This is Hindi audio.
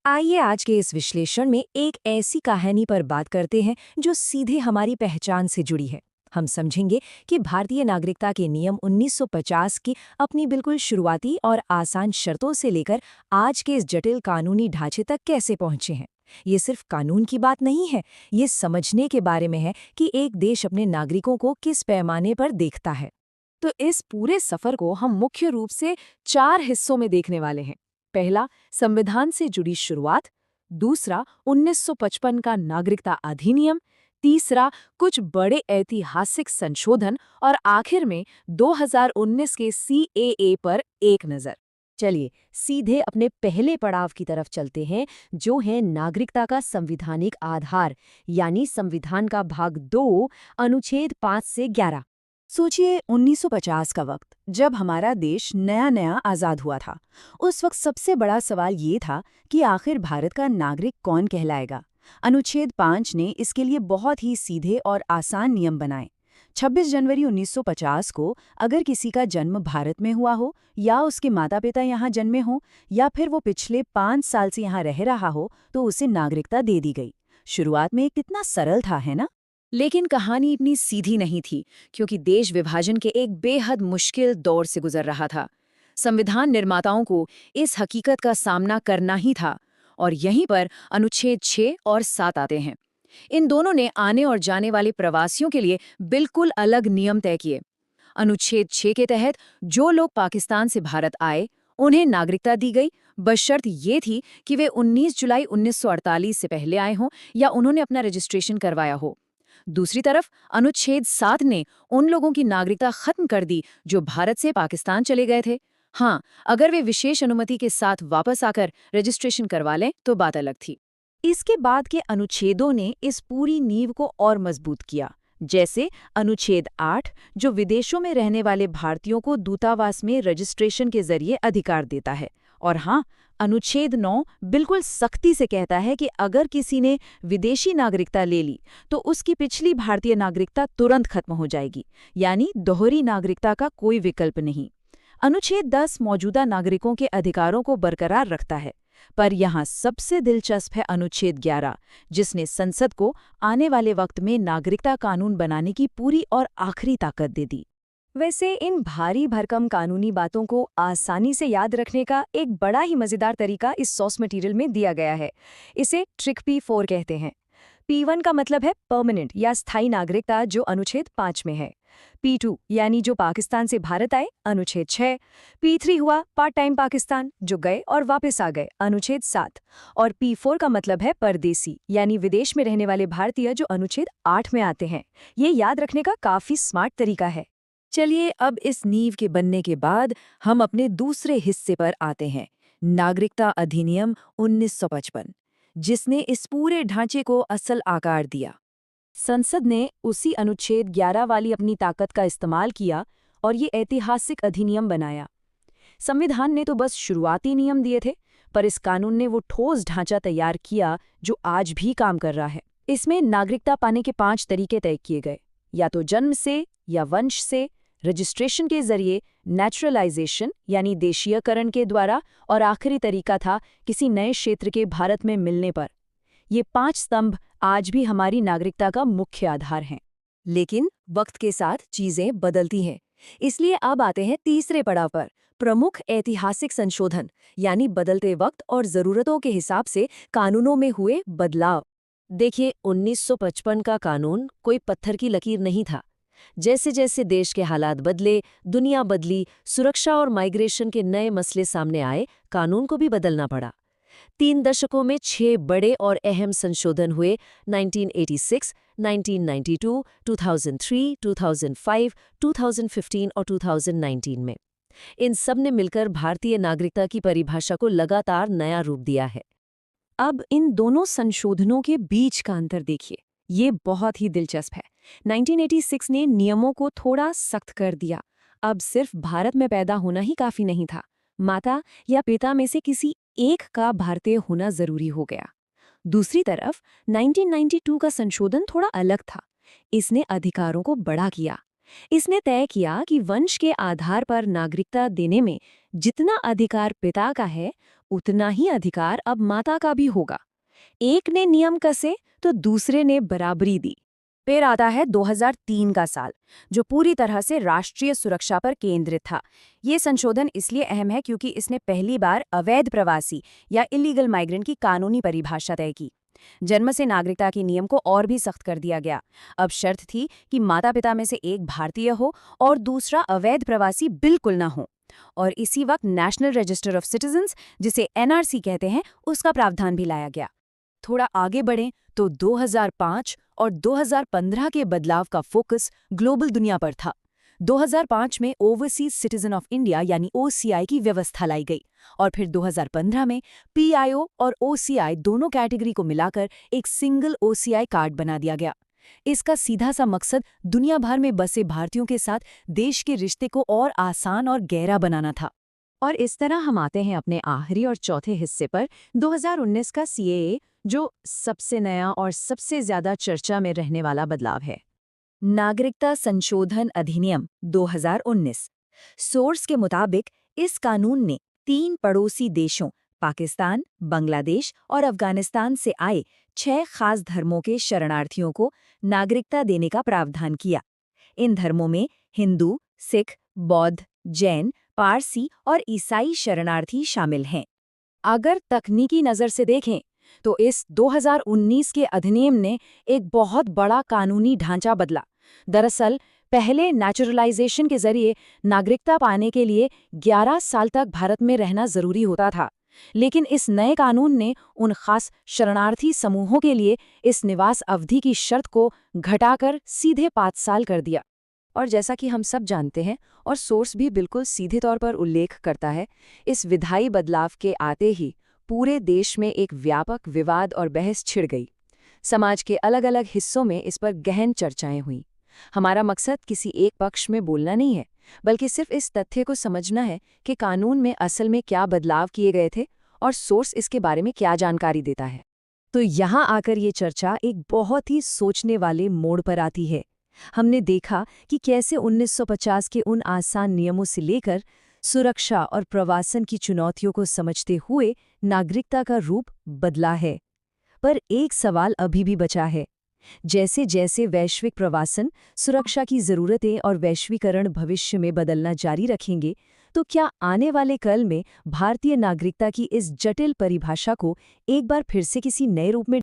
आइए आज के इस विश्लेषण में एक ऐसी कहानी पर बात करते हैं जो सीधे हमारी पहचान से जुड़ी है। हम समझेंगे कि भारतीय नागरिकता के नियम 1950 की अपनी बिल्कुल शुरुआती और आसान शर्तों से लेकर आज के इस जटिल कानूनी ढांचे तक कैसे पहुंचे हैं। ये सिर्फ कानून की बात नहीं है, ये समझने के बारे में है कि एक देश अपने नागरिकों को किस पैमाने पर देखता है। तो इस पूरे सफर को हम मुख्य रूप से 4 हिस्सों में देखने वाले हैं। पहला, संविधान से जुड़ी शुरुआत। दूसरा, 1955 का नागरिकता अधिनियम। तीसरा, कुछ बड़े ऐतिहासिक संशोधन। और आखिर में 2019 के सीएए पर एक नज़र। चलिए सीधे अपने पहले पड़ाव की तरफ चलते हैं, जो है नागरिकता का संविधानिक आधार, यानी संविधान का भाग 2, अनुच्छेद 5 से 11। सोचिए 1950 का वक्त, जब हमारा देश नया नया आज़ाद हुआ था। उस वक्त सबसे बड़ा सवाल ये था कि आखिर भारत का नागरिक कौन कहलाएगा। अनुच्छेद 5 ने इसके लिए बहुत ही सीधे और आसान नियम बनाए। 26 जनवरी 1950 को अगर किसी का जन्म भारत में हुआ हो, या उसके माता पिता यहाँ जन्मे हों, या फिर वो पिछले 5 साल से यहाँ रह रहा हो, तो उसे नागरिकता दे दी गई। शुरुआत में कितना सरल था, है ना? लेकिन कहानी इतनी सीधी नहीं थी, क्योंकि देश विभाजन के एक बेहद मुश्किल दौर से गुजर रहा था। संविधान निर्माताओं को इस हकीकत का सामना करना ही था, और यहीं पर अनुच्छेद 6 और 7 आते हैं। इन दोनों ने आने और जाने वाले प्रवासियों के लिए बिल्कुल अलग नियम तय किए। अनुच्छेद 6 के तहत जो लोग पाकिस्तान से भारत आए, उन्हें नागरिकता दी गई, बशर्त ये थी कि वे 19 जुलाई 1948 से पहले आए हों या उन्होंने अपना रजिस्ट्रेशन करवाया हो। दूसरी तरफ अनुच्छेद 7 ने उन लोगों की नागरिकता खत्म कर दी जो भारत से पाकिस्तान चले गए थे। हाँ, अगर वे विशेष अनुमति के साथ वापस आकर रजिस्ट्रेशन करवा लें तो बात अलग थी। इसके बाद के अनुच्छेदों ने इस पूरी नींव को और मजबूत किया, जैसे अनुच्छेद 8, जो विदेशों में रहने वाले भारतीयों को दूतावास में रजिस्ट्रेशन के जरिए अधिकार देता है। और हाँ, अनुच्छेद 9 बिल्कुल सख्ती से कहता है कि अगर किसी ने विदेशी नागरिकता ले ली तो उसकी पिछली भारतीय नागरिकता तुरंत खत्म हो जाएगी, यानी दोहरी नागरिकता का कोई विकल्प नहीं। अनुच्छेद 10 मौजूदा नागरिकों के अधिकारों को बरकरार रखता है। पर यहाँ सबसे दिलचस्प है अनुच्छेद 11, जिसने संसद को आने वाले वक्त में नागरिकता कानून बनाने की पूरी और आखिरी ताकत दे दी। वैसे इन भारी भरकम कानूनी बातों को आसानी से याद रखने का एक बड़ा ही मजेदार तरीका इस सोर्स मटेरियल में दिया गया है। इसे ट्रिक P4 कहते हैं। P1 का मतलब है परमानेंट या स्थायी नागरिकता, जो अनुच्छेद 5 में है। P2 यानी जो पाकिस्तान से भारत आए, अनुच्छेद 6। P3 हुआ पार्ट टाइम पाकिस्तान, जो गए और वापस आ गए, अनुच्छेद 7। और P4 का मतलब है परदेसी, यानी विदेश में रहने वाले भारतीय, जो अनुच्छेद 8 में आते हैं। ये याद रखने का काफी स्मार्ट तरीका है। चलिए अब इस नींव के बनने के बाद हम अपने दूसरे हिस्से पर आते हैं, नागरिकता अधिनियम 1955, जिसने इस पूरे ढांचे को असल आकार दिया। संसद ने उसी अनुच्छेद 11 वाली अपनी ताकत का इस्तेमाल किया और ये ऐतिहासिक अधिनियम बनाया। संविधान ने तो बस शुरुआती नियम दिए थे, पर इस कानून ने वो ठोस ढांचा तैयार किया जो आज भी काम कर रहा है। इसमें नागरिकता पाने के 5 तरीके तय किए गए, या तो जन्म से या वंश से, रजिस्ट्रेशन के जरिए, नेचुरलाइजेशन यानी देशीयकरण के द्वारा, और आखिरी तरीका था किसी नए क्षेत्र के भारत में मिलने पर। ये 5 स्तंभ आज भी हमारी नागरिकता का मुख्य आधार हैं। लेकिन वक्त के साथ चीजें बदलती हैं, इसलिए अब आते हैं तीसरे पड़ाव पर, प्रमुख ऐतिहासिक संशोधन, यानी बदलते वक्त और जरूरतों के हिसाब से कानूनों में हुए बदलाव। देखिए, 1955 का कानून कोई पत्थर की लकीर नहीं था। जैसे जैसे देश के हालात बदले, दुनिया बदली, सुरक्षा और माइग्रेशन के नए मसले सामने आए, कानून को भी बदलना पड़ा। 3 दशकों में 6 बड़े और अहम संशोधन हुए: 1986, 1992, 2003, 2005, 2015 और 2019 में। इन सब ने मिलकर भारतीय नागरिकता की परिभाषा को लगातार नया रूप दिया है। अब इन दोनों संशोधनों के बीच का अंतर देखिए, ये बहुत ही दिलचस्प है। 1986 ने नियमों को थोड़ा सख्त कर दिया। अब सिर्फ भारत में पैदा होना ही काफी नहीं था, माता या पिता में से किसी एक का भारतीय होना जरूरी हो गया। दूसरी तरफ 1992 का संशोधन थोड़ा अलग था। इसने अधिकारों को बड़ा किया। इसने तय किया कि वंश के आधार पर नागरिकता देने में जितना अधिकार पिता का है, उतना ही अधिकार अब माता का भी होगा। एक ने नियम कसे तो दूसरे ने बराबरी दी। फिर आता है 2003 का साल, जो पूरी तरह से राष्ट्रीय सुरक्षा पर केंद्रित था। ये संशोधन इसलिए अहम है क्योंकि इसने पहली बार अवैध प्रवासी या इलीगल माइग्रेंट की कानूनी परिभाषा तय की। जन्म से नागरिकता के नियम को और भी सख्त कर दिया गया। अब शर्त थी कि माता पिता में से एक भारतीय हो और दूसरा अवैध प्रवासी बिल्कुल ना हो। और इसी वक्त नेशनल रजिस्टर ऑफ सिटीजन्स, जिसे एनआरसी कहते हैं, उसका प्रावधान भी लाया गया। थोड़ा आगे बढ़ें तो 2005 और 2015 के बदलाव का फोकस ग्लोबल दुनिया पर था। 2005 में ओवरसीज सिटीजन ऑफ इंडिया यानी ओसीआई की व्यवस्था लाई गई और फिर 2015 में पीआईओ और ओसीआई दोनों कैटेगरी को मिलाकर एक सिंगल ओसीआई कार्ड बना दिया गया। इसका सीधा सा मकसद दुनिया भर में बसे भारतीयों के साथ देश के रिश्ते को और आसान और गहरा बनाना था। और इस तरह हम आते हैं अपने आखिरी और चौथे हिस्से पर, 2019 का सीएए, जो सबसे नया और सबसे ज्यादा चर्चा में रहने वाला बदलाव है। नागरिकता संशोधन अधिनियम 2019। सोर्स के मुताबिक इस कानून ने 3 पड़ोसी देशों पाकिस्तान, बांग्लादेश और अफगानिस्तान से आए 6 खास धर्मों के शरणार्थियों को नागरिकता देने का प्रावधान किया। इन धर्मों में हिंदू, सिख, बौद्ध, जैन, पारसी और ईसाई शरणार्थी शामिल हैं। अगर तकनीकी नज़र से देखें तो इस 2019 के अधिनियम ने एक बहुत बड़ा कानूनी ढांचा बदला। दरअसल पहले नेचुरलाइजेशन के जरिए नागरिकता पाने के लिए 11 साल तक भारत में रहना जरूरी होता था, लेकिन इस नए कानून ने उन खास शरणार्थी समूहों के लिए इस निवास अवधि की शर्त को घटाकर सीधे 5 साल कर दिया। और जैसा कि हम सब जानते हैं, और सोर्स भी बिल्कुल सीधे तौर पर उल्लेख करता है, इस विधायी बदलाव के आते ही पूरे देश में एक व्यापक विवाद और बहस छिड़ गई। समाज के अलग अलग हिस्सों में इस पर गहन चर्चाएं हुईं। हमारा मकसद किसी एक पक्ष में बोलना नहीं है, बल्कि सिर्फ इस तथ्य को समझना है कि कानून में असल में क्या बदलाव किए गए थे और सोर्स इसके बारे में क्या जानकारी देता है। तो यहाँ आकर ये चर्चा एक बहुत ही सोचने वाले मोड़ पर आती है। हमने देखा कि कैसे 1950 के उन आसान नियमों से लेकर सुरक्षा और प्रवासन की चुनौतियों को समझते हुए नागरिकता का रूप बदला है। पर एक सवाल अभी भी बचा है। जैसे जैसे वैश्विक प्रवासन, सुरक्षा की ज़रूरतें और वैश्वीकरण भविष्य में बदलना जारी रखेंगे, तो क्या आने वाले कल में भारतीय नागरिकता की इस जटिल परिभाषा को एक बार फिर से किसी नए रूप में